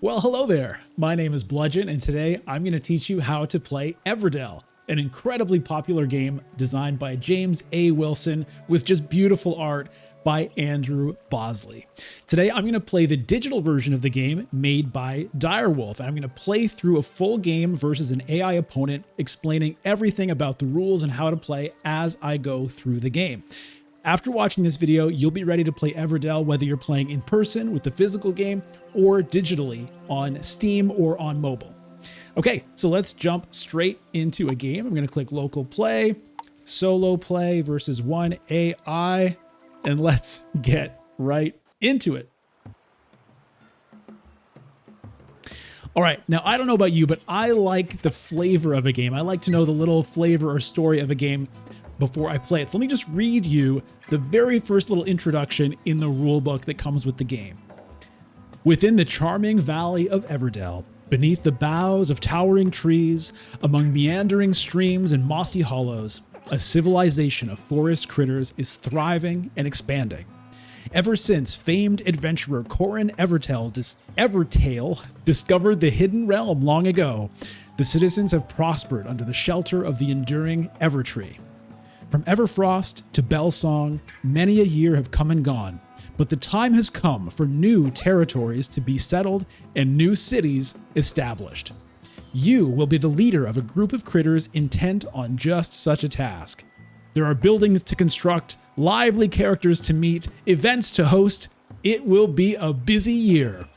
Well, hello there. My name is Bludgeon, and today I'm going to teach you how to play Everdell, an incredibly popular game designed by James A. Wilson with just beautiful art by Andrew Bosley. Today, I'm going to play the digital version of the game made by Direwolf, and I'm going to play through a full game versus an AI opponent, explaining everything about the rules and how to play as I go through the game. After watching this video, you'll be ready to play Everdell whether you're playing in person with the physical game or digitally on Steam or on mobile. Okay, so let's jump straight into a game. I'm going to click local play, solo play versus one AI, and let's get right into it. All right, now I don't know about you, but I like the flavor of a game. I like to know the little flavor or story of a game before I play it. So let me just read you the very first little introduction in the rulebook that comes with the game. Within the charming valley of Everdell, beneath the boughs of towering trees, among meandering streams and mossy hollows, a civilization of forest critters is thriving and expanding. Ever since famed adventurer Corin Evertail discovered the hidden realm long ago, the citizens have prospered under the shelter of the enduring Evertree. From Everfrost to Bellsong, many a year have come and gone, but the time has come for new territories to be settled and new cities established. You will be the leader of a group of critters intent on just such a task. There are buildings to construct, lively characters to meet, events to host. It will be a busy year.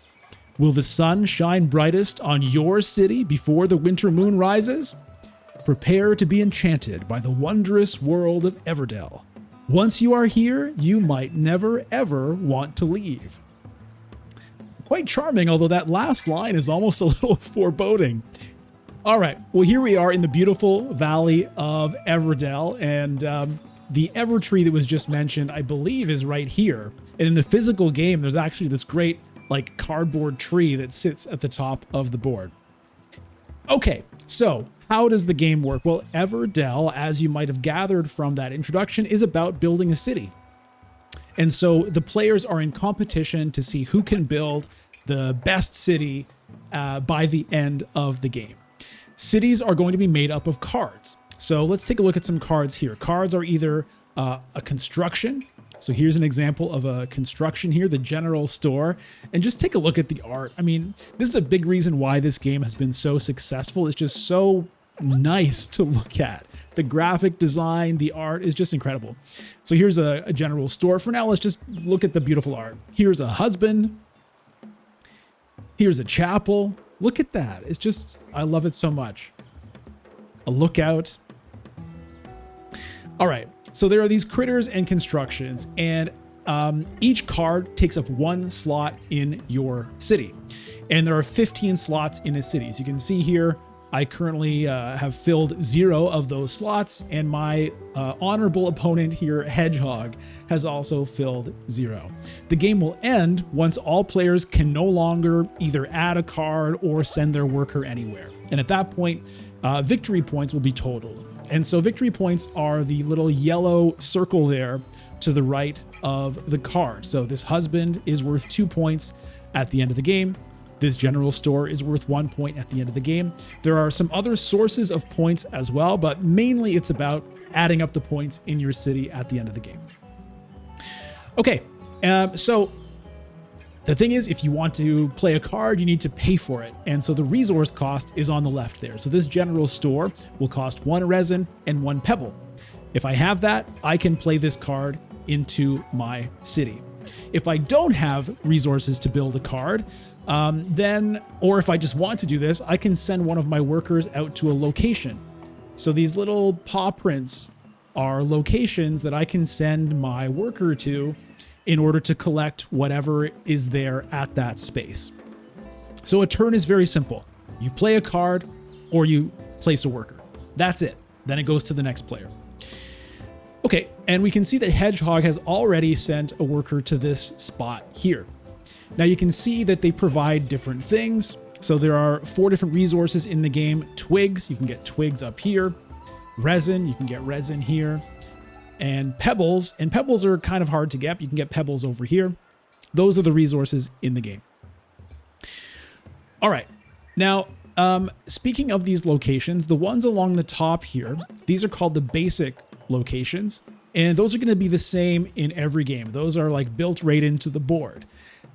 Will the sun shine brightest on your city before the winter moon rises? Prepare to be enchanted by the wondrous world of Everdell. Once you are here, you might never ever want to leave. Quite charming, although that last line is almost a little foreboding. All right, well, here we are in the beautiful valley of Everdell, and the Evertree that was just mentioned, I believe, is right here. And in the physical game, there's actually this great, like, cardboard tree that sits at the top of the board. Okay, so how does the game work? Well, Everdell, as you might have gathered from that introduction, is about building a city. And so the players are in competition to see who can build the best city by the end of the game. Cities are going to be made up of cards. So let's take a look at some cards here. Cards are either a construction. So here's an example of a construction here, the general store. And just take a look at the art. I mean, this is a big reason why this game has been so successful. It's just so nice to look at. The graphic design, the art is just incredible. So here's a general store. For now, let's just look at the beautiful art. Here's a husband. Here's a chapel. Look at that. It's just, I love it so much. A lookout. All right. So there are these critters and constructions, and each card takes up one slot in your city. And there are 15 slots in a city. As you can see here, I currently have filled 0 of those slots, and my honorable opponent here, Hedgehog, has also filled 0. The game will end once all players can no longer either add a card or send their worker anywhere. And at that point, victory points will be totaled. And so victory points are the little yellow circle there to the right of the card. So this husband is worth 2 points at the end of the game. This general store is worth 1 point at the end of the game. There are some other sources of points as well, but mainly it's about adding up the points in your city at the end of the game. Okay, so the thing is, if you want to play a card, you need to pay for it. And so the resource cost is on the left there. So this general store will cost 1 resin and 1 pebble. If I have that, I can play this card into my city. If I don't have resources to build a card, or if I just want to do this, I can send one of my workers out to a location. So these little paw prints are locations that I can send my worker to in order to collect whatever is there at that space. So a turn is very simple. You play a card or you place a worker. That's it. Then it goes to the next player. Okay, and we can see that Hedgehog has already sent a worker to this spot here. Now you can see that they provide different things. So there are 4 different resources in the game. Twigs, you can get twigs up here. Resin, you can get resin here. And pebbles are kind of hard to get. You can get pebbles over here. Those are the resources in the game. All right. Now, speaking of these locations, the ones along the top here, these are called the basic locations. And those are going to be the same in every game. Those are like built right into the board.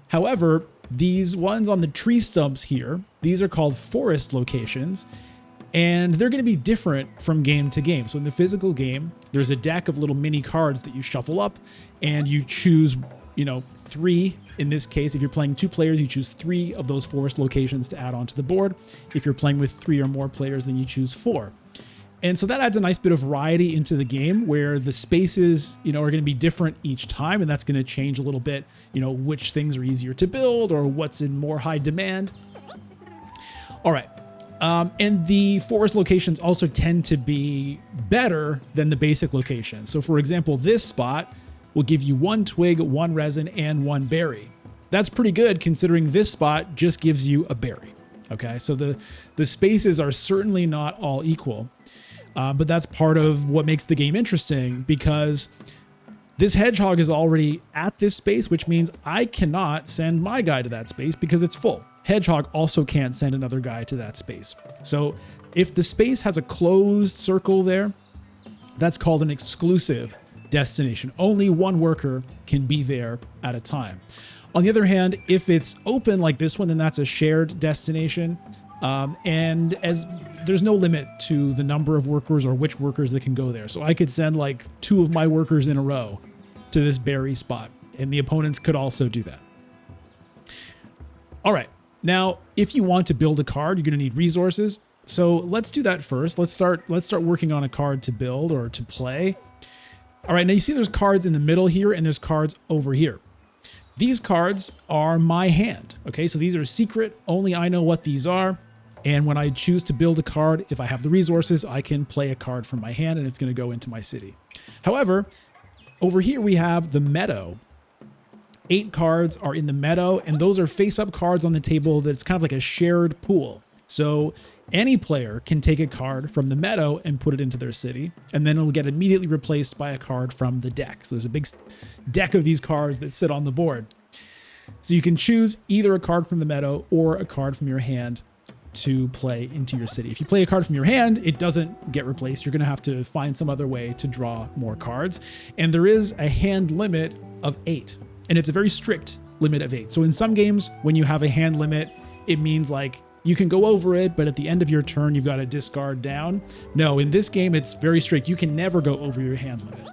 However, these ones on the tree stumps here, these are called forest locations. And they're going to be different from game to game. So in the physical game, there's a deck of little mini cards that you shuffle up and you choose, 3. In this case, if you're playing 2 players, you choose 3 of those forest locations to add onto the board. If you're playing with 3 or more players, then you choose 4. And so that adds a nice bit of variety into the game where the spaces, are going to be different each time. And that's going to change a little bit, which things are easier to build or what's in more high demand. All right. And the forest locations also tend to be better than the basic locations. So for example, this spot will give you 1 twig, 1 resin, and 1 berry. That's pretty good considering this spot just gives you a berry. Okay, so the spaces are certainly not all equal, but that's part of what makes the game interesting because this hedgehog is already at this space, which means I cannot send my guy to that space because it's full. Hedgehog also can't send another guy to that space. So if the space has a closed circle there, that's called an exclusive destination. Only 1 worker can be there at a time. On the other hand, if it's open like this one, then that's a shared destination. And as there's no limit to the number of workers or which workers that can go there. So I could send like 2 of my workers in a row to this berry spot, and the opponents could also do that. All right. Now, if you want to build a card, you're going to need resources. So let's do that first. Let's start working on a card to build or to play. All right, now you see there's cards in the middle here and there's cards over here. These cards are my hand. Okay, so these are secret. Only I know what these are. And when I choose to build a card, if I have the resources, I can play a card from my hand and it's going to go into my city. However, over here we have the Meadow. 8 cards are in the Meadow, and those are face-up cards on the table that's kind of like a shared pool. So any player can take a card from the Meadow and put it into their city, and then it'll get immediately replaced by a card from the deck. So there's a big deck of these cards that sit on the board. So you can choose either a card from the Meadow or a card from your hand to play into your city. If you play a card from your hand, it doesn't get replaced. You're going to have to find some other way to draw more cards. And there is a hand limit of 8. And it's a very strict limit of 8. So in some games, when you have a hand limit, it means like you can go over it, but at the end of your turn, you've got to discard down. No, in this game, it's very strict. You can never go over your hand limit.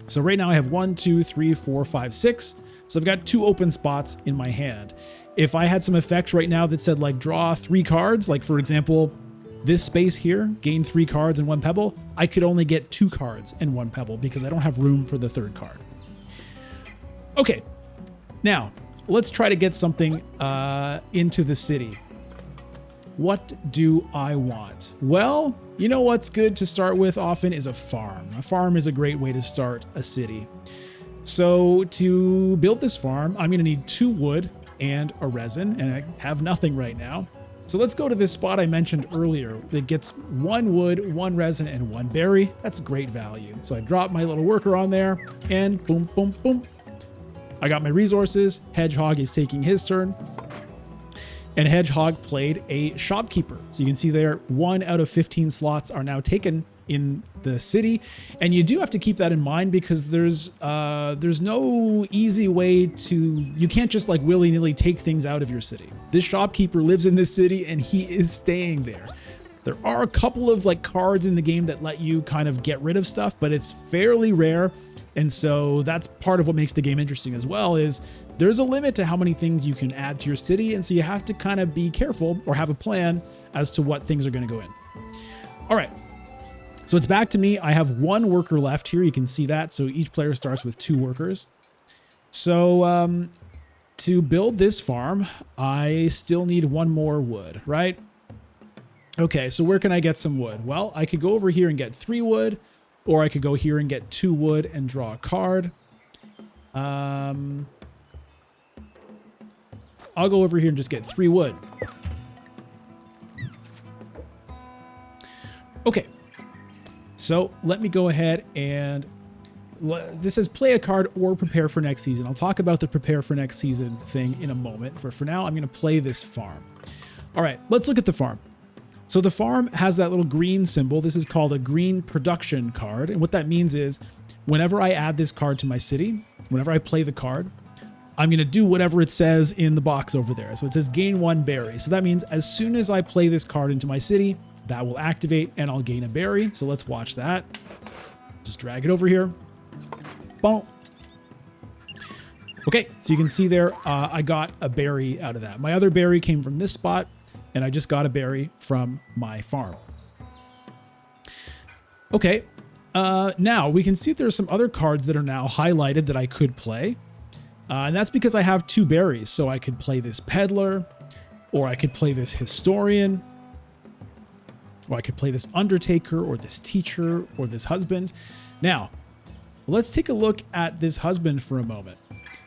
So right now I have 1, 2, 3, 4, 5, 6. So I've got 2 open spots in my hand. If I had some effects right now that said like draw 3 cards, like for example, this space here, gain 3 cards and 1 pebble, I could only get 2 cards and 1 pebble because I don't have room for the 3rd card. Okay, now let's try to get something into the city. What do I want? Well, you know what's good to start with often is a farm. A farm is a great way to start a city. So to build this farm, I'm going to need 2 wood and a resin, and I have nothing right now. So let's go to this spot I mentioned earlier that gets 1 wood, 1 resin, and 1 berry. That's great value. So I drop my little worker on there, and boom, boom, boom. I got my resources. Hedgehog is taking his turn. And Hedgehog played a shopkeeper. So you can see there, 1 out of 15 slots are now taken in the city. And you do have to keep that in mind because there's no easy way to, you can't just like willy-nilly take things out of your city. This shopkeeper lives in this city and he is staying there. There are a couple of like cards in the game that let you kind of get rid of stuff, but it's fairly rare. And so that's part of what makes the game interesting as well, is there's a limit to how many things you can add to your city. And so you have to kind of be careful or have a plan as to what things are going to go in. All right. So it's back to me. I have 1 worker left here. You can see that. So each player starts with 2 workers. So to build this farm, I still need 1 more wood, right? Okay, so where can I get some wood? Well, I could go over here and get 3 wood, or I could go here and get 2 wood and draw a card. I'll go over here and just get 3 wood. Okay, so let me go ahead and this says play a card or prepare for next season. I'll talk about the prepare for next season thing in a moment. For now, I'm going to play this farm. All right, let's look at the farm. So the farm has that little green symbol. This is called a green production card. And what that means is whenever I add this card to my city, whenever I play the card, I'm going to do whatever it says in the box over there. So it says gain 1 berry. So that means as soon as I play this card into my city, that will activate and I'll gain a berry. So let's watch that. Just drag it over here. Boom. Okay, so you can see there, I got a berry out of that. My other berry came from this spot, and I just got a berry from my farm. Okay, now we can see there's some other cards that are now highlighted that I could play. And that's because I have 2 berries. So I could play this peddler, or I could play this historian, or I could play this undertaker, or this teacher, or this husband. Now, let's take a look at this husband for a moment.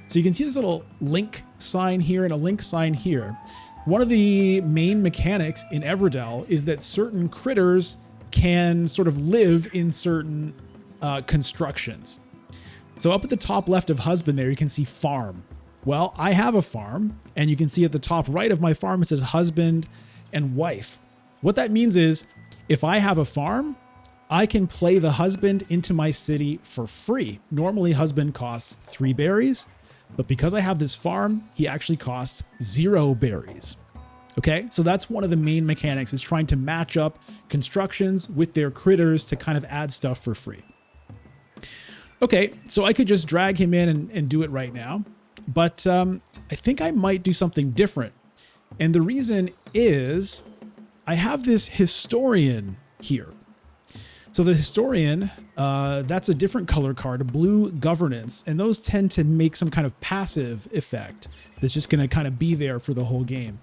So you can see this little link sign here and a link sign here. One of the main mechanics in Everdell is that certain critters can sort of live in certain constructions. So up at the top left of husband there, you can see farm. Well, I have a farm, and you can see at the top right of my farm, it says husband and wife. What that means is if I have a farm, I can play the husband into my city for free. Normally husband costs 3 berries. But because I have this farm, he actually costs 0 berries. Okay, so that's one of the main mechanics, is trying to match up constructions with their critters to kind of add stuff for free. Okay, so I could just drag him in and do it right now. But I think I might do something different. And the reason is I have this historian here. So the historian, that's a different color card, a blue governance, and those tend to make some kind of passive effect that's just going to kind of be there for the whole game.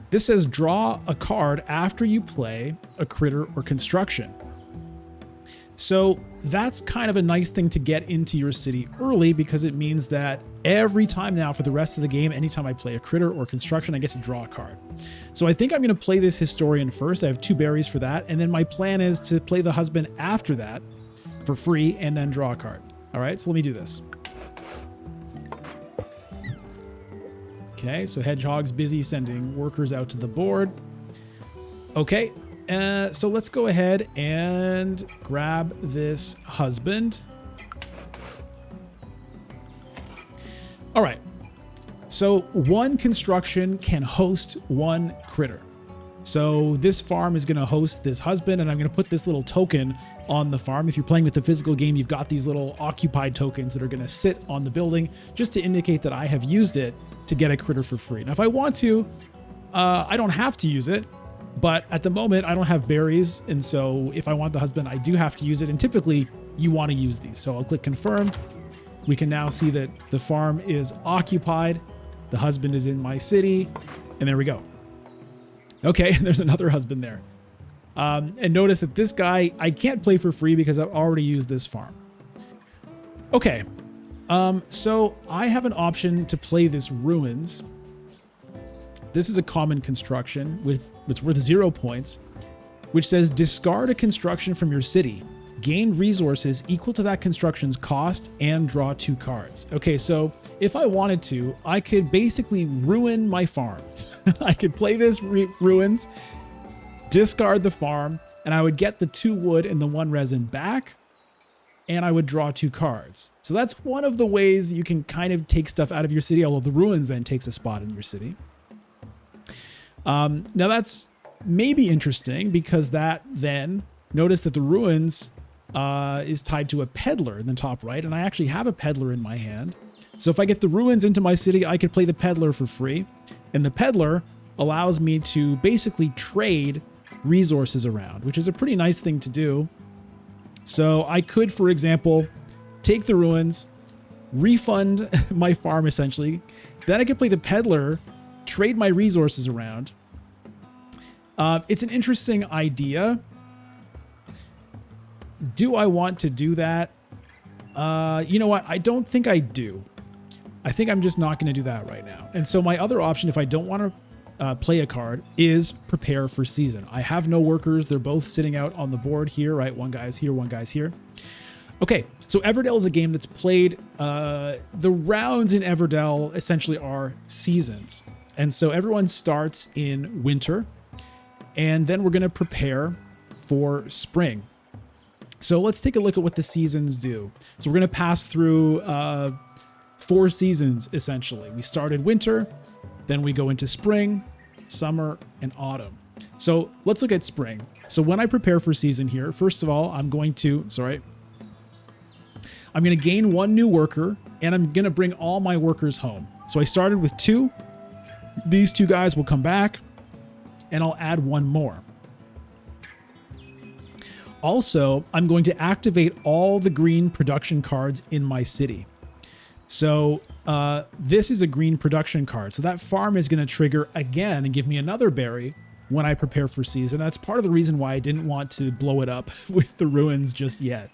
This says draw a card after you play a critter or construction. So that's kind of a nice thing to get into your city early, because it means that every time now for the rest of the game, anytime I play a critter or construction, I get to draw a card. So I think I'm going to play this historian first. I have 2 berries for that. And then my plan is to play the husband after that for free and then draw a card. All right, so let me do this. Okay, so Hedgehog's busy sending workers out to the board. Okay, so let's go ahead and grab this husband. All right, so 1 construction can host 1 critter. So this farm is going to host this husband, and I'm going to put this little token on the farm. If you're playing with the physical game, you've got these little occupied tokens that are going to sit on the building just to indicate that I have used it to get a critter for free. Now, if I want to, I don't have to use it, but at the moment I don't have berries. And so if I want the husband, I do have to use it. And typically you want to use these. So I'll click confirm. We can now see that the farm is occupied. The husband is in my city, and there we go. Okay, there's another husband there. And notice that this guy, I can't play for free because I've already used this farm. Okay, so I have an option to play this ruins. This is a common construction it's worth 0 points, which says discard a construction from your city, gain resources equal to that construction's cost, and draw 2 cards. Okay, so if I wanted to, I could basically ruin my farm. I could play this ruins, discard the farm, and I would get the 2 wood and the 1 resin back, and I would draw 2 cards. So that's one of the ways that you can kind of take stuff out of your city, although the ruins then takes a spot in your city. Now that's maybe interesting because that then, notice that the ruins is tied to a peddler in the top right, and I actually have a peddler in my hand. So if I get the ruins into my city, I could play the peddler for free, and the peddler allows me to basically trade resources around, which is a pretty nice thing to do. So I could, for example, take the ruins, refund my farm essentially, then I could play the peddler, trade my resources around. It's an interesting idea. Do I want to do that? You know what? I don't think I do. I think I'm just not going to do that right now. And so my other option, if I don't want to play a card, is prepare for season. I have no workers. They're both sitting out on the board here, right? One guy's here, one guy's here. Okay, so Everdell is a game that's played, the rounds in Everdell essentially are seasons. And so everyone starts in winter, and then we're going to prepare for spring. So let's take a look at what the seasons do. So we're going to pass through 4 seasons, essentially. We start in winter, then we go into spring, summer, and autumn. So let's look at spring. So when I prepare for season here, first of all, I'm going to gain 1 new worker, and I'm going to bring all my workers home. So I started with 2. These 2 guys will come back, and I'll add 1 more. Also, I'm going to activate all the green production cards in my city. So this is a green production card. So that farm is going to trigger again and give me another berry when I prepare for season. That's part of the reason why I didn't want to blow it up with the ruins just yet.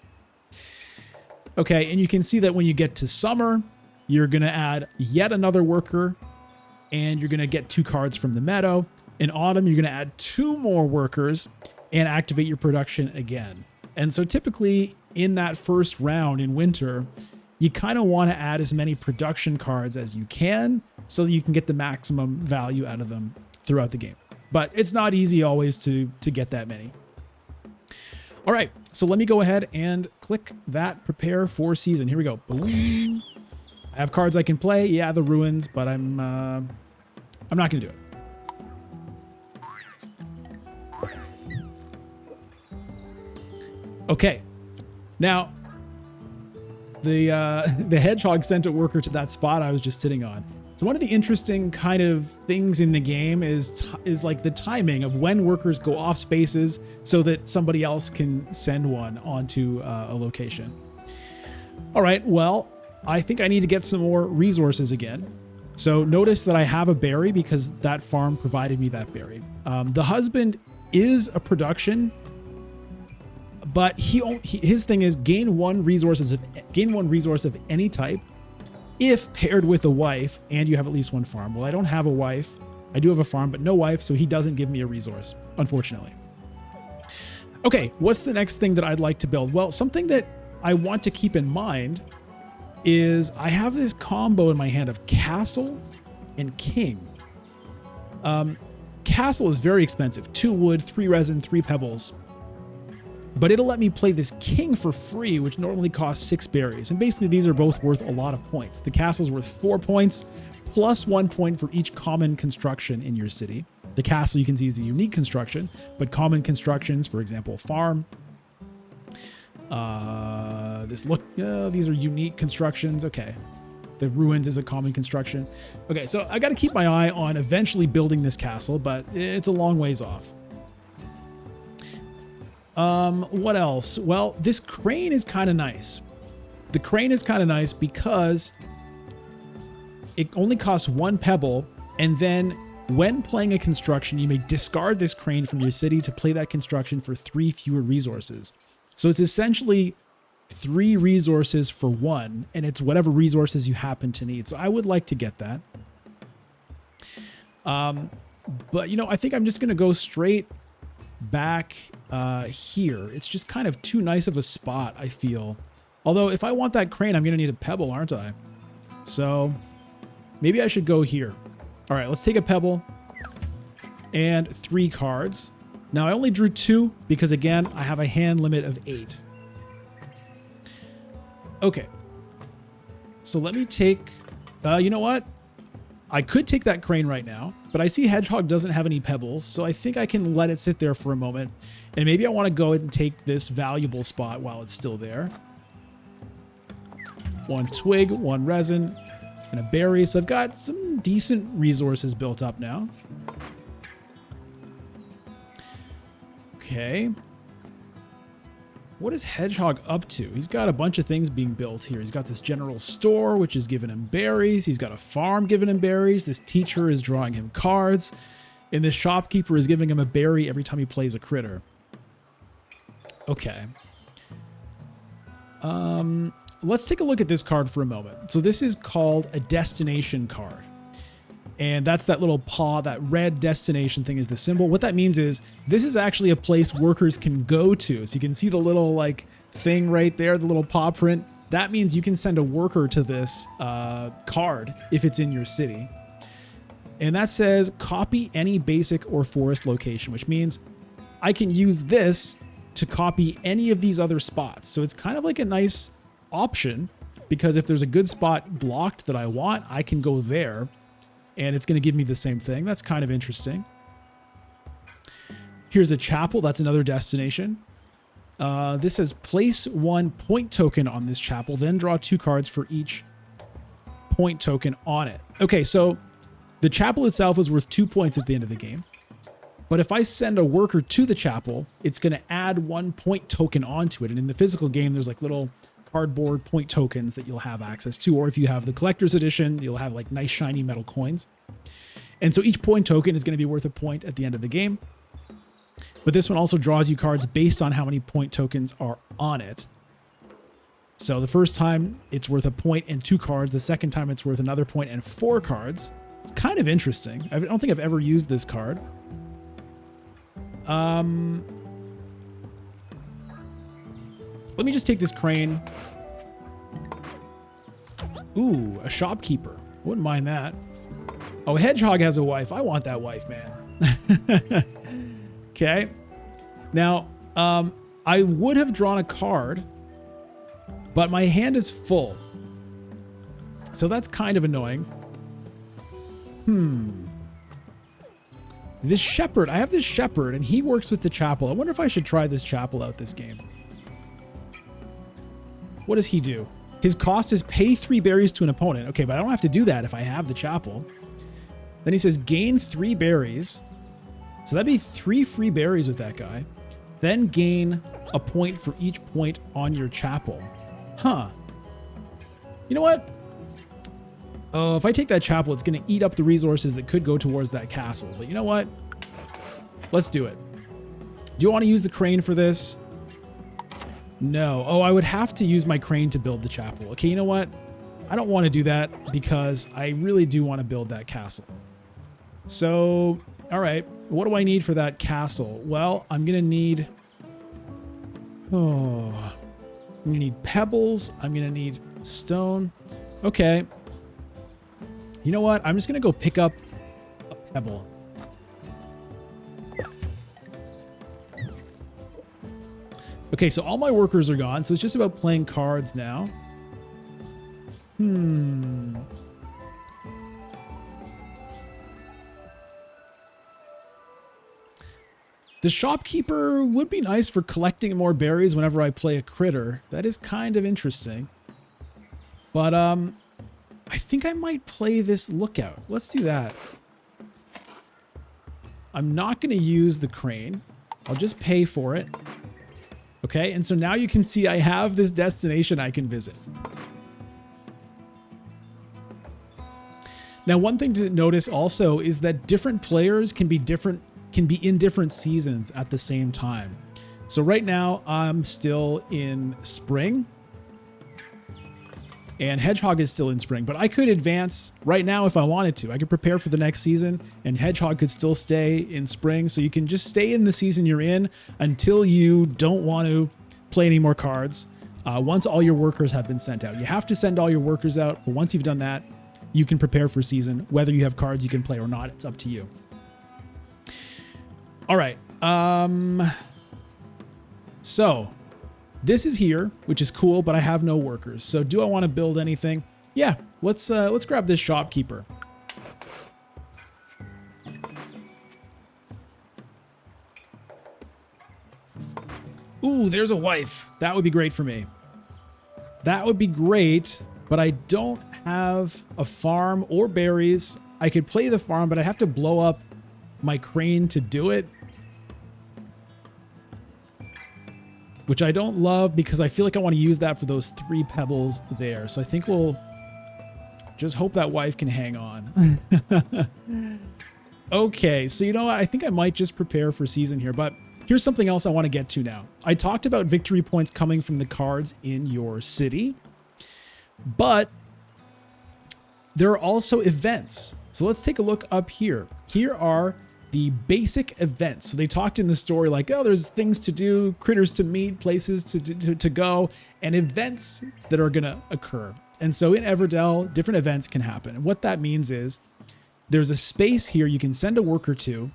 Okay, and you can see that when you get to summer, you're going to add yet another worker, and you're going to get 2 cards from the meadow. In autumn, you're going to add 2 more workers and activate your production again. And so typically in that first round in winter, you kind of want to add as many production cards as you can so that you can get the maximum value out of them throughout the game. But it's not easy always to get that many. All right, so let me go ahead and click that prepare for season. Here we go. Boom. I have cards I can play. Yeah, the ruins, but I'm not going to do it. Okay, now the hedgehog sent a worker to that spot I was just sitting on. So one of the interesting kind of things in the game is like the timing of when workers go off spaces so that somebody else can send one onto a location. All right, well, I think I need to get some more resources again. So notice that I have a berry because that farm provided me that berry. The husband is a production, but his thing is gain one resource of any type if paired with a wife and you have at least 1 farm. Well, I don't have a wife. I do have a farm, but no wife, so he doesn't give me a resource, unfortunately. Okay, what's the next thing that I'd like to build? Well, something that I want to keep in mind is I have this combo in my hand of castle and king. Castle is very expensive. 2 wood, 3 resin, 3 pebbles. But it'll let me play this king for free, which normally costs 6 berries. And basically these are both worth a lot of points. The castle's worth 4 points, plus 1 point for each common construction in your city. The castle you can see is a unique construction, but common constructions, for example, farm. These are unique constructions. Okay. The ruins is a common construction. Okay, so I got to keep my eye on eventually building this castle, but it's a long ways off. What else? Well, this crane is kind of nice. The crane is kind of nice because it only costs 1 pebble, and then when playing a construction, you may discard this crane from your city to play that construction for 3 fewer resources. So it's essentially 3 resources for 1, and it's whatever resources you happen to need. So I would like to get that. But, I think I'm just going to go straight back here. It's just kind of too nice of a spot, I feel. Although if I want that crane, I'm going to need a pebble, aren't I? So maybe I should go here. All right, let's take a pebble and 3 cards. Now I only drew 2 because again, I have a hand limit of 8. Okay. So let me take, you know what? I could take that crane right now, but I see Hedgehog doesn't have any pebbles, so I think I can let it sit there for a moment. And maybe I want to go ahead and take this valuable spot while it's still there. 1 twig, 1 resin, and a berry. So I've got some decent resources built up now. Okay. What is Hedgehog up to? He's got a bunch of things being built here. He's got this general store, which is giving him berries. He's got a farm giving him berries. This teacher is drawing him cards. And this shopkeeper is giving him a berry every time he plays a critter. Okay. Let's take a look at this card for a moment. So this is called a destination card. And that's that little paw, that red destination thing is the symbol. What that means is this is actually a place workers can go to. So you can see the little like thing right there, the little paw print. That means you can send a worker to this card if it's in your city. And that says copy any basic or forest location, which means I can use this to copy any of these other spots. So it's kind of like a nice option, because if there's a good spot blocked that I want, I can go there and it's going to give me the same thing. That's kind of interesting. Here's a chapel. That's another destination. This says place 1 point token on this chapel, then draw 2 cards for each point token on it. Okay, so the chapel itself is worth 2 points at the end of the game. But if I send a worker to the chapel, it's going to add 1 point token onto it. And in the physical game, there's like little cardboard point tokens that you'll have access to. Or if you have the collector's edition, you'll have like nice shiny metal coins. And so each point token is going to be worth a point at the end of the game. But this one also draws you cards based on how many point tokens are on it. So the first time it's worth a point and 2 cards. The second time it's worth another point and 4 cards. It's kind of interesting. I don't think I've ever used this card. Let me just take this crane. Ooh, a shopkeeper. Wouldn't mind that. Oh, Hedgehog has a wife. I want that wife, man. Okay. Now, I would have drawn a card, but my hand is full. So that's kind of annoying. This shepherd, I have this shepherd and he works with the chapel. I wonder if I should try this chapel out this game. What does he do? His cost is pay 3 berries to an opponent. Okay, but I don't have to do that if I have the chapel. Then he says gain 3 berries. So that'd be 3 free berries with that guy. Then gain a point for each point on your chapel. Huh. You know what? Oh, if I take that chapel, it's going to eat up the resources that could go towards that castle. But you know what? Let's do it. Do you want to use the crane for this? No. Oh, I would have to use my crane to build the chapel. Okay, you know what? I don't want to do that because I really do want to build that castle. So, all right. What do I need for that castle? Well, I'm going to need... I'm going to need pebbles. I'm going to need stone. Okay. You know what? I'm just going to go pick up a pebble. Okay, so all my workers are gone, so it's just about playing cards now. The shopkeeper would be nice for collecting more berries whenever I play a critter. That is kind of interesting. But, I think I might play this lookout. Let's do that. I'm not going to use the crane. I'll just pay for it. Okay, and so now you can see I have this destination I can visit. Now, one thing to notice also is that different players can be in different seasons at the same time. So right now I'm still in spring. And Hedgehog is still in spring, but I could advance right now if I wanted to. I could prepare for the next season, and Hedgehog could still stay in spring. So you can just stay in the season you're in until you don't want to play any more cards. Once all your workers have been sent out. You have to send all your workers out, but once you've done that, you can prepare for season. Whether you have cards you can play or not, it's up to you. All right. So... this is here, which is cool, but I have no workers. So do I want to build anything? Yeah, let's grab this shopkeeper. Ooh, there's a wife. That would be great for me. That would be great, but I don't have a farm or berries. I could play the farm, but I have to blow up my crane to do it. Which I don't love because I feel like I want to use that for those 3 pebbles there. So I think we'll just hope that wife can hang on. Okay, so you know what? I think I might just prepare for season here, but here's something else I want to get to now. I talked about victory points coming from the cards in your city, but there are also events. So let's take a look up here. Here are the basic events. So they talked in the story like, oh, there's things to do, critters to meet, places to go, and events that are going to occur. And so in Everdell, different events can happen. And what that means is there's a space here you can send a worker to,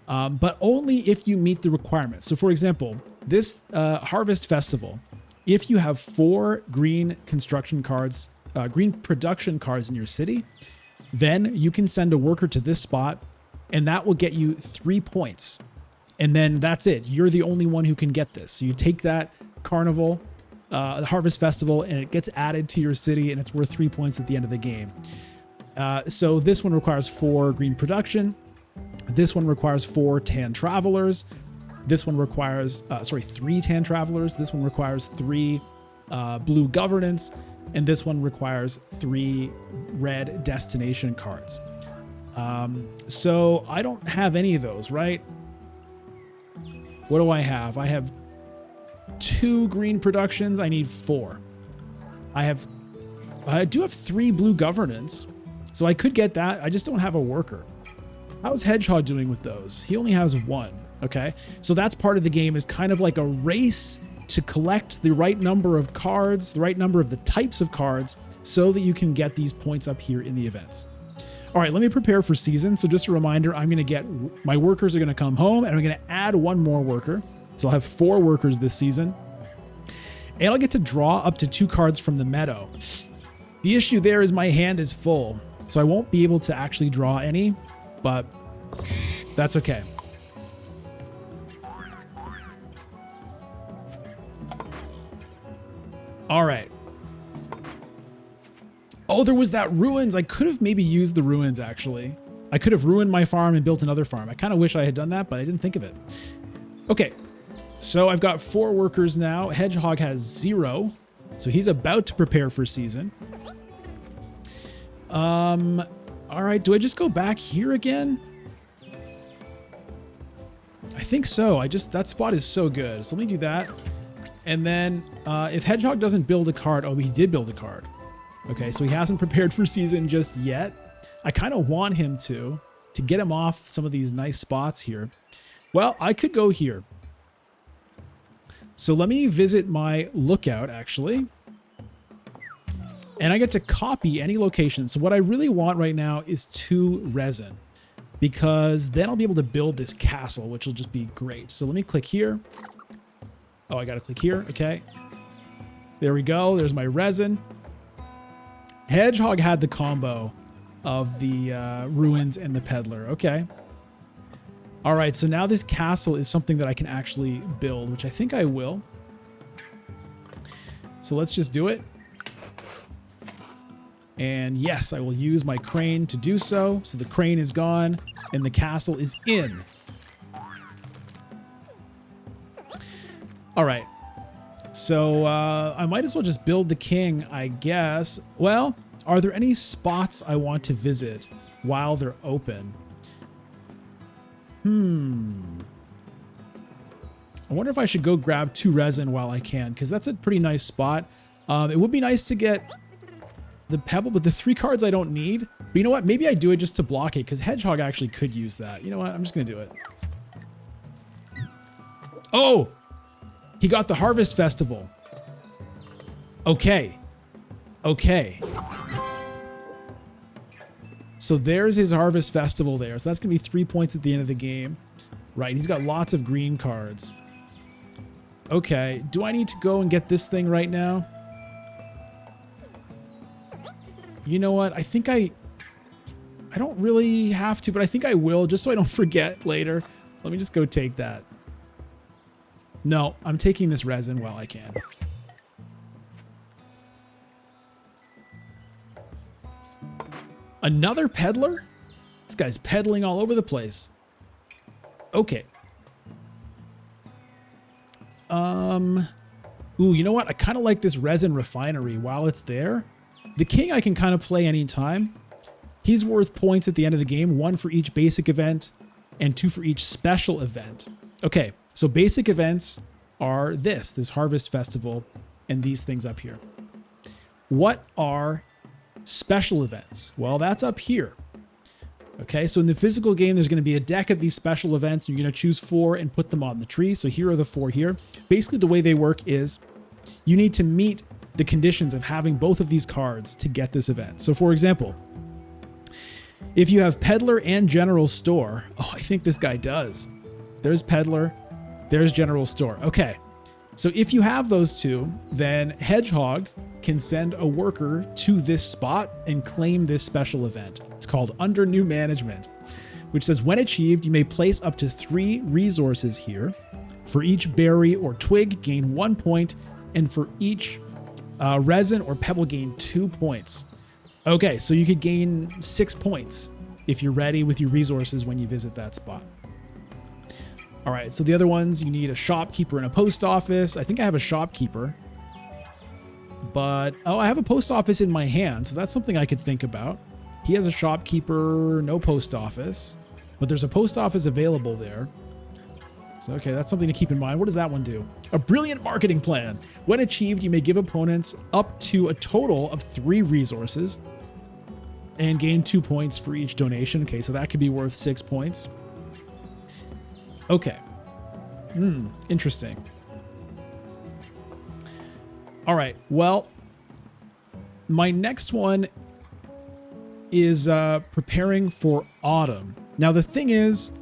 but only if you meet the requirements. So for example, this Harvest Festival, if you have 4 green construction cards, green production cards in your city, then you can send a worker to this spot and that will get you 3 points. And then that's it. You're the only one who can get this. So you take that carnival, the Harvest Festival, and it gets added to your city and it's worth 3 points at the end of the game. So this one requires 4 green production. This one requires 4 tan travelers. This one requires, 3 tan travelers. This one requires 3 blue governance. And this one requires 3 red destination cards. So I don't have any of those, right? What do I have? I have 2 green productions. I need 4. I do have 3 blue governance. So I could get that. I just don't have a worker. How's Hedgehog doing with those? He only has 1. Okay. So that's part of the game, is kind of like a race to collect the right number of cards, the right number of the types of cards, so that you can get these points up here in the events. All right, let me prepare for season. So just a reminder, I'm going to get, my workers are going to come home and I'm going to add 1 more worker. So I'll have 4 workers this season. And I'll get to draw up to 2 cards from the Meadow. The issue there is my hand is full, so I won't be able to actually draw any, but that's okay. All right. Oh, there was that ruins. I could have maybe used the ruins, actually. I could have ruined my farm and built another farm. I kind of wish I had done that, but I didn't think of it. Okay, so I've got 4 workers now. Hedgehog has 0, so he's about to prepare for season. All right, do I just go back here again? I think so. That spot is so good. So let me do that. And then if Hedgehog doesn't build a card, oh, he did build a card. Okay, so he hasn't prepared for season just yet. I kind of want him to get him off some of these nice spots here. Well, I could go here. So let me visit my lookout, actually. And I get to copy any location. So what I really want right now is 2 resin, because then I'll be able to build this castle, which will just be great. So let me click here. Oh, I got to click here. Okay. There we go. There's my resin. Hedgehog had the combo of the ruins and the peddler. Okay. All right. So now this castle is something that I can actually build, which I think I will. So let's just do it. And yes, I will use my crane to do so. So the crane is gone and the castle is in. All right. So I might as well just build the king, I guess. Well, are there any spots I want to visit while they're open? I wonder if I should go grab 2 resin while I can, because that's a pretty nice spot. It would be nice to get the pebble, but the 3 cards I don't need. But you know what? Maybe I do it just to block it, because Hedgehog actually could use that. You know what? I'm just going to do it. Oh! He got the Harvest Festival. Okay. Okay. So there's his Harvest Festival there. So that's going to be 3 points at the end of the game. Right. He's got lots of green cards. Okay. Do I need to go and get this thing right now? You know what? I think I don't really have to, but I think I will, just so I don't forget later. Let me just go take that. No, I'm taking this resin while I can. Another peddler? This guy's peddling all over the place. Okay. Ooh, you know what? I kind of like this resin refinery while it's there. The king I can kind of play anytime. He's worth points at the end of the game, 1 for each basic event and 2 for each special event. Okay, so basic events are this Harvest Festival and these things up here. What are special events? Well, that's up here. Okay, so in the physical game, there's going to be a deck of these special events. You're going to choose 4 and put them on the tree. So here are the 4 here. Basically, the way they work is you need to meet the conditions of having both of these cards to get this event. So for example, If you have Peddler and General Store, oh, I think this guy does. There's Peddler, there's General Store. Okay, so if you have those two, then Hedgehog can send a worker to this spot and claim this special event. It's called Under New Management, which says when achieved, you may place up to 3 resources here. For each berry or twig, gain 1 point, and for each resin or pebble, gain 2 points. Okay, so you could gain 6 points if you're ready with your resources when you visit that spot. All right, so the other ones, you need a shopkeeper and a post office. I think I have a shopkeeper. But, oh, I have a post office in my hand, so that's something I could think about. He has a shopkeeper, no post office. But there's a post office available there. So, okay, that's something to keep in mind. What does that one do? A brilliant marketing plan. When achieved, you may give opponents up to a total of 3 resources and gain 2 points for each donation. Okay, so that could be worth 6 points. Okay. Interesting. All right, well, my next one is preparing for autumn. Now, the thing is,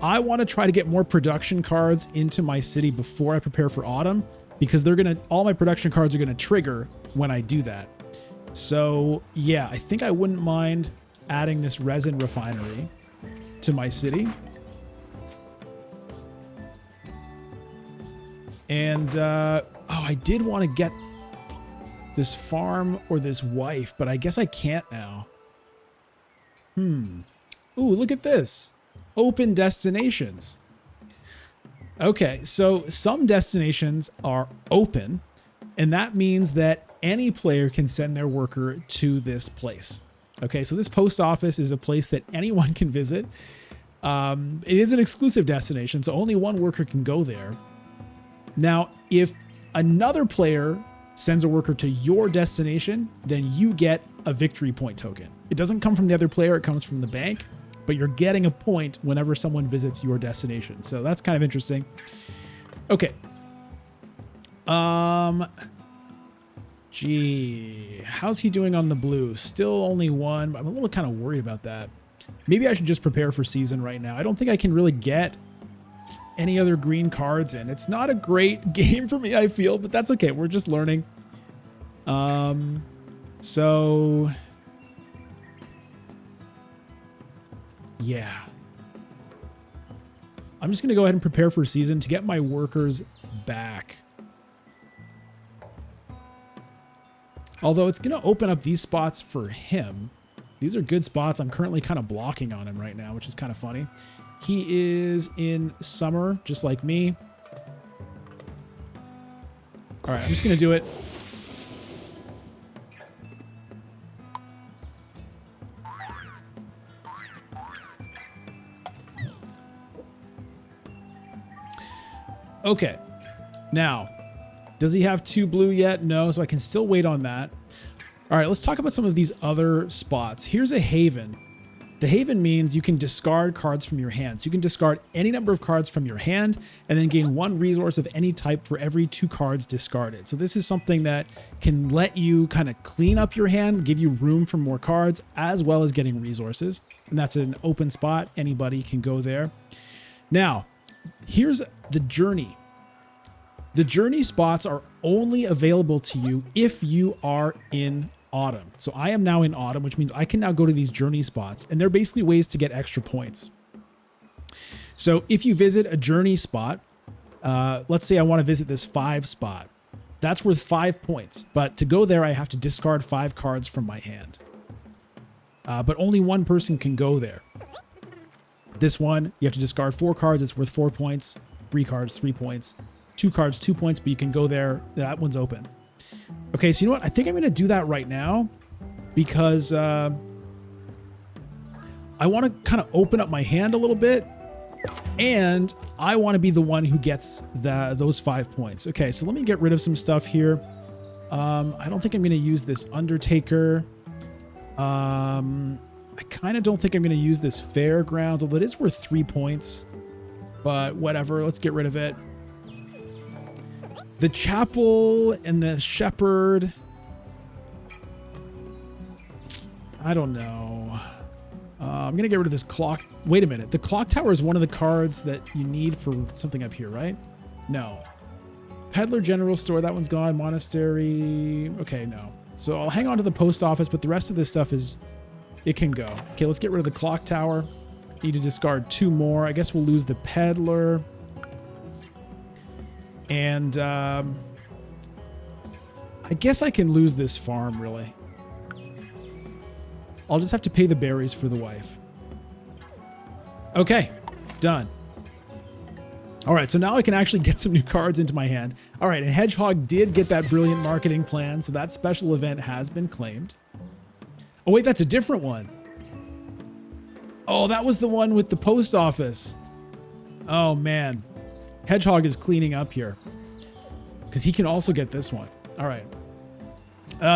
I want to try to get more production cards into my city before I prepare for autumn, because all my production cards are gonna trigger when I do that. So yeah, I think I wouldn't mind adding this resin refinery to my city. And I did want to get this farm or this wife, but I guess I can't now. Ooh, look at this. Open destinations. Okay, so some destinations are open, and that means that any player can send their worker to this place. Okay, so this post office is a place that anyone can visit. It is an exclusive destination, so only one worker can go there. Now, if another player sends a worker to your destination, then you get a victory point token. It doesn't come from the other player, it comes from the bank, but you're getting a point whenever someone visits your destination. So that's kind of interesting. Okay. Gee, how's he doing on the blue? Still only 1, but I'm a little kind of worried about that. Maybe I should just prepare for season right now. I don't think I can really get any other green cards in. It's not a great game for me, I feel, but that's okay. We're just learning. So yeah, I'm just gonna go ahead and prepare for season to get my workers back. Although it's gonna open up these spots for him. These are good spots. I'm currently kind of blocking on him right now, which is kind of funny. He is in summer, just like me. All right, I'm just going to do it. Okay. Now, does he have 2 blue yet? No, so I can still wait on that. All right, let's talk about some of these other spots. Here's a haven. The haven means you can discard cards from your hand. So you can discard any number of cards from your hand and then gain 1 resource of any type for every 2 cards discarded. So this is something that can let you kind of clean up your hand, give you room for more cards, as well as getting resources. And that's an open spot. Anybody can go there. Now, here's the journey. The journey spots are only available to you if you are in autumn. So I am now in autumn, which means I can now go to these journey spots, and they're basically ways to get extra points. So if you visit a journey spot, let's say I want to visit this 5 spot, that's worth 5 points. But to go there, I have to discard 5 cards from my hand. But only 1 person can go there. This one, you have to discard 4 cards. It's worth 4 points. 3 cards, 3 points. 2 cards, 2 points, but you can go there. That one's open. Okay, so you know what? I think I'm going to do that right now because I want to kind of open up my hand a little bit, and I want to be the one who gets those 5 points. Okay, so let me get rid of some stuff here. I don't think I'm going to use this Undertaker. I kind of don't think I'm going to use this Fairgrounds, although it is worth 3 points. But whatever, let's get rid of it. The Chapel and the Shepherd. I don't know. I'm going to get rid of this clock. Wait a minute. The clock tower is one of the cards that you need for something up here, right? No. Peddler General Store, that one's gone. Monastery. Okay, no. So I'll hang on to the post office, but the rest of this stuff it can go. Okay, let's get rid of the clock tower. Need to discard 2 more. I guess we'll lose the Peddler. And I guess I can lose this farm, really. I'll just have to pay the berries for the wife. Okay, done. All right, so now I can actually get some new cards into my hand. All right, and Hedgehog did get that brilliant marketing plan, so that special event has been claimed. Oh, wait, that's a different one. Oh, that was the one with the post office. Oh, man. Hedgehog is cleaning up here because he can also get this one. All right.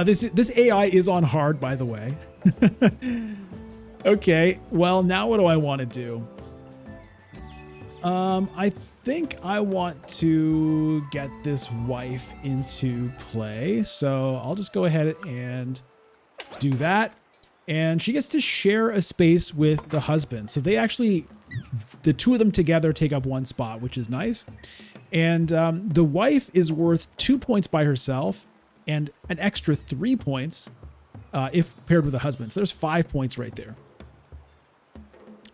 This AI is on hard, by the way. Okay, well, now what do I want to do? I think I want to get this wife into play. So I'll just go ahead and do that. And she gets to share a space with the husband. So they actually, the 2 of them together take up 1 spot, which is nice. And the wife is worth 2 points by herself and an extra 3 points if paired with the husband. So there's 5 points right there.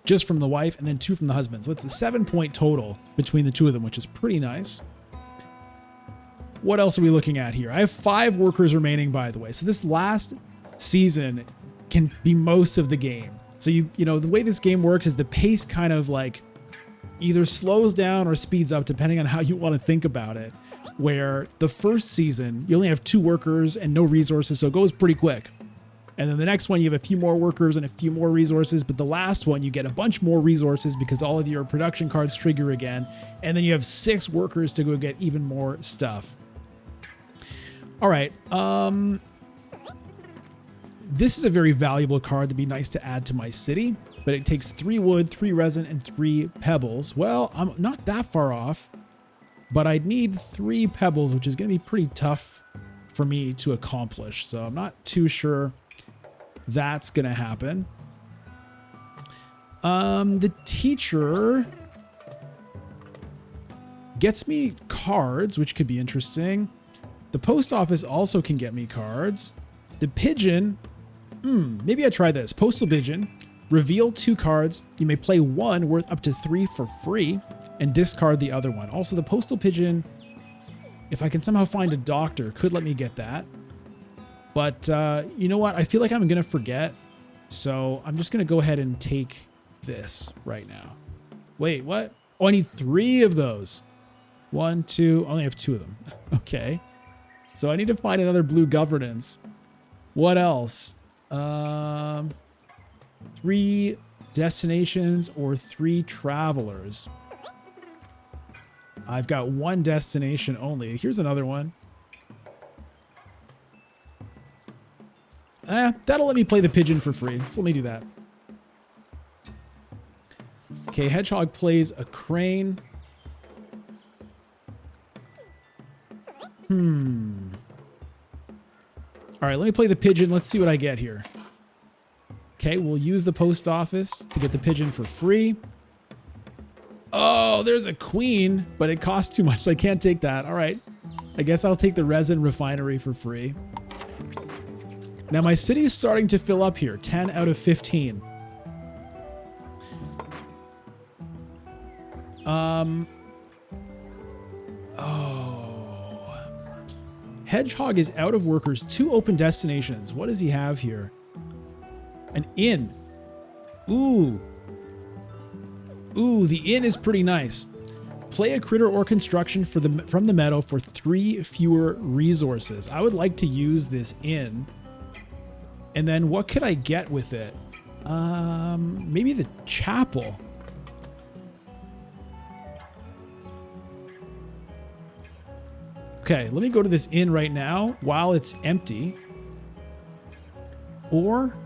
Just from the wife and then 2 from the husband. So it's a 7-point total between the 2 of them, which is pretty nice. What else are we looking at here? I have 5 workers remaining, by the way. So this last season can be most of the game. So you know, the way this game works is the pace kind of like either slows down or speeds up depending on how you want to think about it. Where the first season, you only have 2 workers and no resources, so it goes pretty quick. And then the next one, you have a few more workers and a few more resources. But the last one, you get a bunch more resources because all of your production cards trigger again. And then you have 6 workers to go get even more stuff. All right. This is a very valuable card that'd be nice to add to my city. But it takes 3 wood, 3 resin, and 3 pebbles. Well, I'm not that far off. But I'd need 3 pebbles, which is going to be pretty tough for me to accomplish. So I'm not too sure that's going to happen. The teacher gets me cards, which could be interesting. The post office also can get me cards. The pigeon, maybe I try this. Postal pigeon, reveal 2 cards. You may play 1 worth up to 3 for free and discard the other one. Also, the postal pigeon, if I can somehow find a doctor, could let me get that. But you know what? I feel like I'm going to forget. So I'm just going to go ahead and take this right now. Wait, what? Oh, I need 3 of those. 1, 2, I only have 2 of them. Okay. So I need to find another blue governance. What else? 3 destinations or 3 travelers. I've got 1 destination only. Here's another one. That'll let me play the pigeon for free. So let me do that. Okay, Hedgehog plays a crane. All right, let me play the pigeon. Let's see what I get here. Okay, we'll use the post office to get the pigeon for free. Oh, there's a queen, but it costs too much, so I can't take that. All right, I guess I'll take the resin refinery for free. Now my city is starting to fill up here, 10 out of 15. Hedgehog is out of workers, 2 open destinations. What does he have here? An inn. Ooh, the inn is pretty nice. Play a critter or construction from the meadow for 3 fewer resources. I would like to use this inn. And then what could I get with it? Maybe the chapel. Okay, let me go to this inn right now while it's empty. Or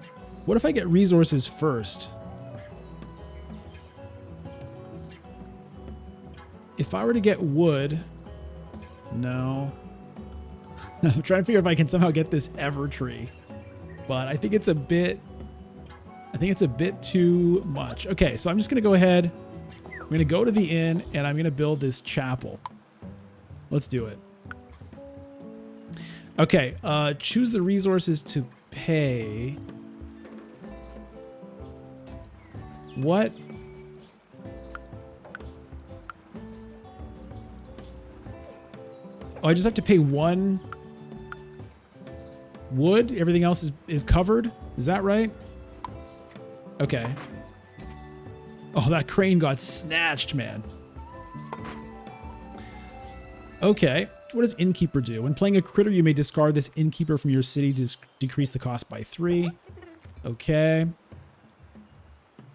what if I get resources first? If I were to get wood, no. I'm trying to figure if I can somehow get this ever tree, but I think it's a bit I think it's a bit too much. Okay, so I'm just going to go ahead. I'm going to go to the inn, and I'm going to build this chapel. Let's do it. Okay, choose the resources to pay. What? Oh, I just have to pay one wood? Everything else is covered? Is that right? Okay. Oh, that crane got snatched, man. Okay. What does Innkeeper do? When playing a critter, you may discard this Innkeeper from your city to decrease the cost by 3. Okay.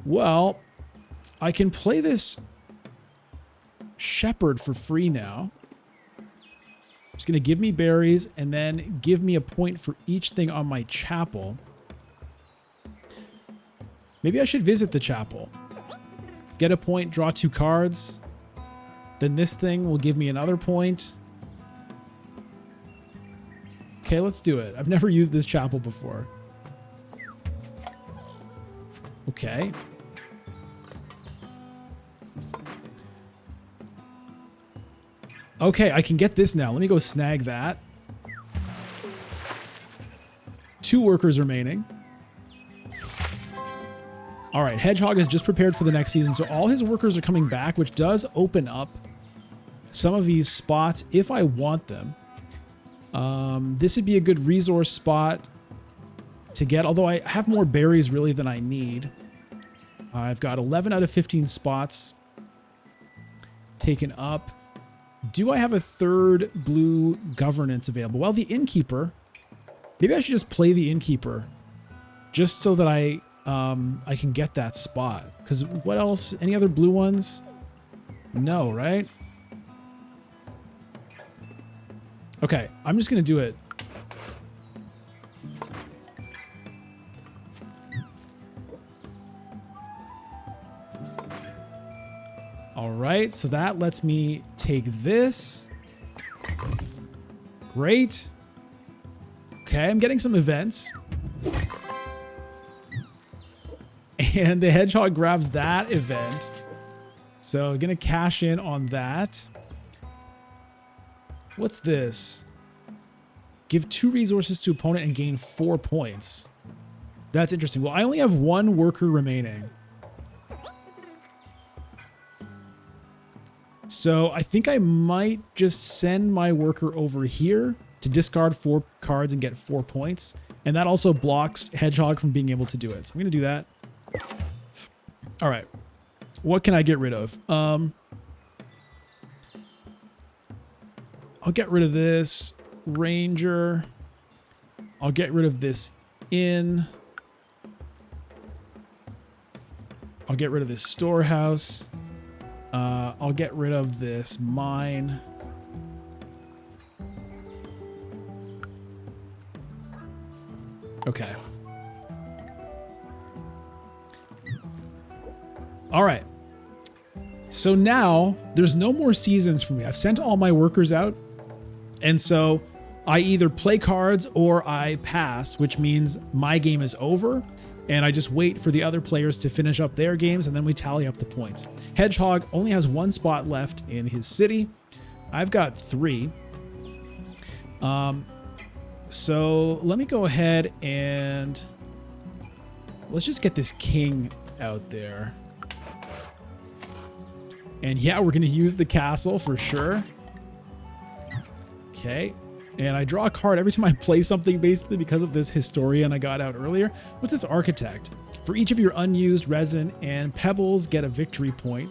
Well, I can play this Shepherd for free now. It's going to give me berries and then give me a point for each thing on my chapel. Maybe I should visit the chapel. Get a point, draw 2 cards. Then this thing will give me another point. Okay, let's do it. I've never used this chapel before. Okay. Okay, I can get this now. Let me go snag that. 2 workers remaining. All right, Hedgehog is just prepared for the next season, so all his workers are coming back, which does open up some of these spots if I want them. This would be a good resource spot to get, although I have more berries really than I need. I've got 11 out of 15 spots taken up. Do I have a 3rd blue governance available? Well, the Innkeeper. Maybe I should just play the Innkeeper just so that I can get that spot. Because what else? Any other blue ones? No, right? Okay, I'm just going to do it. All right, so that lets me take this. Great. Okay, I'm getting some events. And the Hedgehog grabs that event. So I'm going to cash in on that. What's this? Give 2 resources to opponent and gain 4 points. That's interesting. Well, I only have 1 worker remaining. So I think I might just send my worker over here to discard 4 cards and get 4 points. And that also blocks Hedgehog from being able to do it. So I'm going to do that. All right. What can I get rid of? I'll get rid of this ranger. I'll get rid of this inn. I'll get rid of this storehouse. I'll get rid of this mine. Okay. All right. So now there's no more seasons for me. I've sent all my workers out. And so I either play cards or I pass, which means my game is over. And I just wait for the other players to finish up their games, and then we tally up the points. Hedgehog only has 1 spot left in his city. I've got 3. So let me go ahead and let's just get this king out there. And yeah, we're going to use the castle for sure. Okay. And I draw a card every time I play something, basically, because of this historian I got out earlier. What's this architect? For each of your unused resin and pebbles, get a victory point.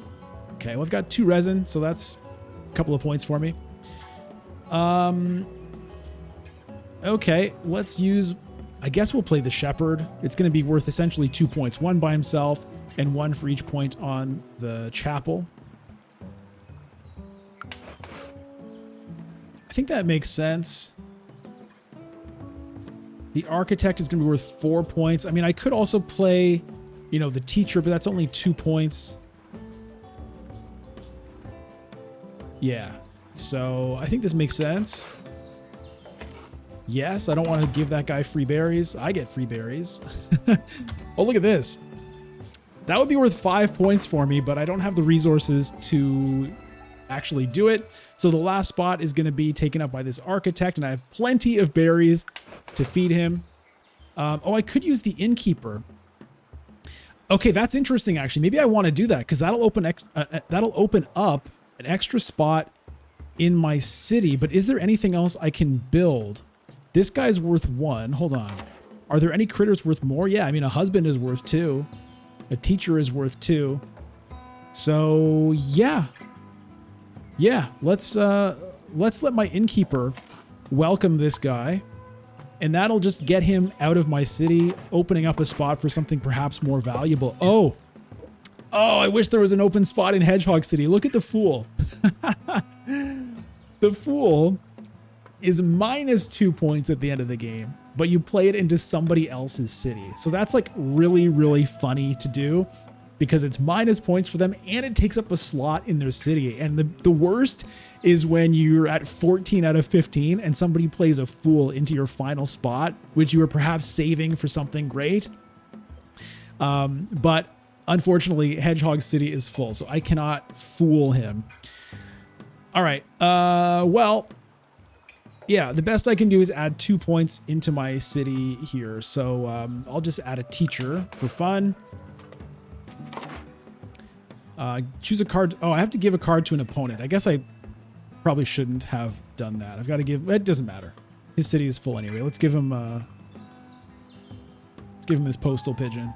Okay, well, I've got 2 resin, so that's a couple of points for me. Okay, let's use... I guess we'll play the shepherd. It's going to be worth essentially 2 points. 1 by himself and 1 for each point on the chapel. I think that makes sense. The architect is going to be worth 4 points. I mean, I could also play, you know, the teacher, but that's only 2 points. Yeah. So I think this makes sense. Yes, I don't want to give that guy free berries. I get free berries. Oh, look at this. That would be worth 5 points for me, but I don't have the resources to actually do it. So the last spot is going to be taken up by this architect, and I have plenty of berries to feed him. Oh, I could use the innkeeper. Okay, that's interesting, actually. Maybe I want to do that because that'll open up an extra spot in my city. But is there anything else I can build? This guy's worth 1. Hold on. Are there any critters worth more? Yeah, I mean, a husband is worth 2. A teacher is worth 2. So yeah. Let's let my innkeeper welcome this guy, and that'll just get him out of my city, opening up a spot for something perhaps more valuable. Oh, I wish there was an open spot in Hedgehog City. Look at the Fool. The Fool is minus 2 points at the end of the game, but you play it into somebody else's city. So that's like really, really funny to do because it's minus points for them and it takes up a slot in their city. And the worst is when you're at 14 out of 15 and somebody plays a Fool into your final spot, which you were perhaps saving for something great. But unfortunately, Hedgehog City is full, so I cannot fool him. All right. Well, yeah, the best I can do is add 2 points into my city here. So I'll just add a teacher for fun. Choose a card. Oh, I have to give a card to an opponent. I guess I probably shouldn't have done that. I've got to give. It doesn't matter. His city is full anyway. Let's give him this postal pigeon.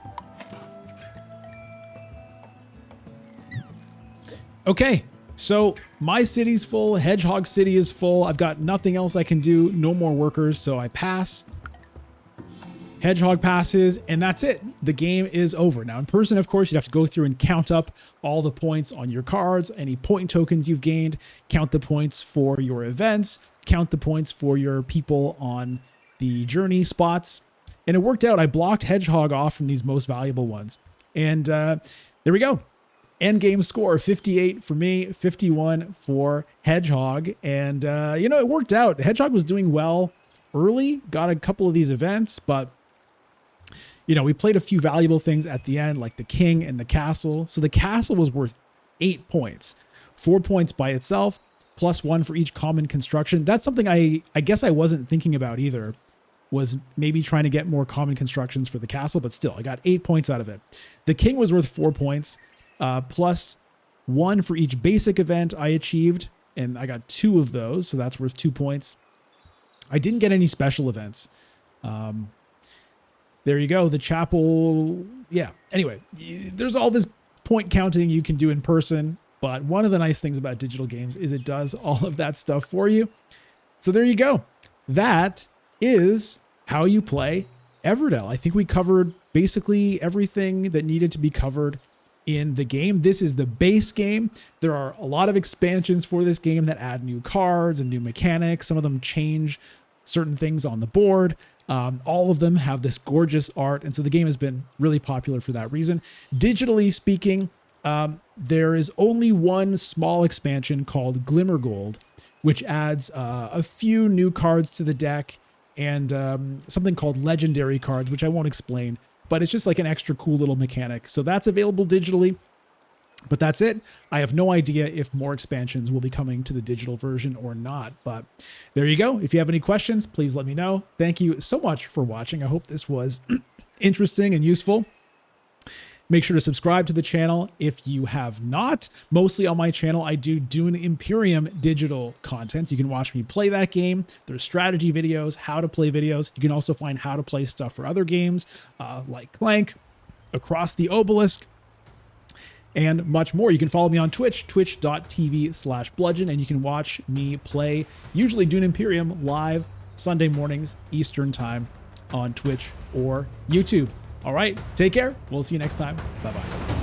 Okay. So my city's full. Hedgehog City is full. I've got nothing else I can do. No more workers. So I pass. Hedgehog passes, and that's it. The game is over. Now, in person, of course, you'd have to go through and count up all the points on your cards, any point tokens you've gained, count the points for your events, count the points for your people on the journey spots. And it worked out. I blocked Hedgehog off from these most valuable ones. And there we go. End game score, 58 for me, 51 for Hedgehog. And, it worked out. Hedgehog was doing well early, got a couple of these events, but we played a few valuable things at the end, like the king and the castle. So the castle was worth 8 points, 4 points by itself, plus 1 for each common construction. That's something I guess I wasn't thinking about either, was maybe trying to get more common constructions for the castle, but still, I got 8 points out of it. The king was worth 4 points, plus 1 for each basic event I achieved, and I got 2 of those, so that's worth 2 points. I didn't get any special events. There you go. The chapel. Yeah. Anyway, there's all this point counting you can do in person, but one of the nice things about digital games is it does all of that stuff for you. So there you go. That is how you play Everdell. I think we covered basically everything that needed to be covered in the game. This is the base game. There are a lot of expansions for this game that add new cards and new mechanics. Some of them change certain things on the board. All of them have this gorgeous art, and so the game has been really popular for that reason. Digitally speaking, there is only one small expansion called Glimmer Gold, which adds a few new cards to the deck and something called Legendary cards, which I won't explain, but it's just like an extra cool little mechanic. So that's available digitally. But that's it. I have no idea if more expansions will be coming to the digital version or not. But there you go. If you have any questions, please let me know. Thank you so much for watching. I hope this was interesting and useful. Make sure to subscribe to the channel if you have not. Mostly on my channel, I do Dune Imperium digital content. So you can watch me play that game. There's strategy videos, how to play videos. You can also find how to play stuff for other games like Clank, Across the Obelisk, and much more. You can follow me on Twitch, twitch.tv/bludgeon, and you can watch me play usually Dune Imperium live Sunday mornings Eastern time on Twitch or YouTube. All right, take care. We'll see you next time. Bye-bye.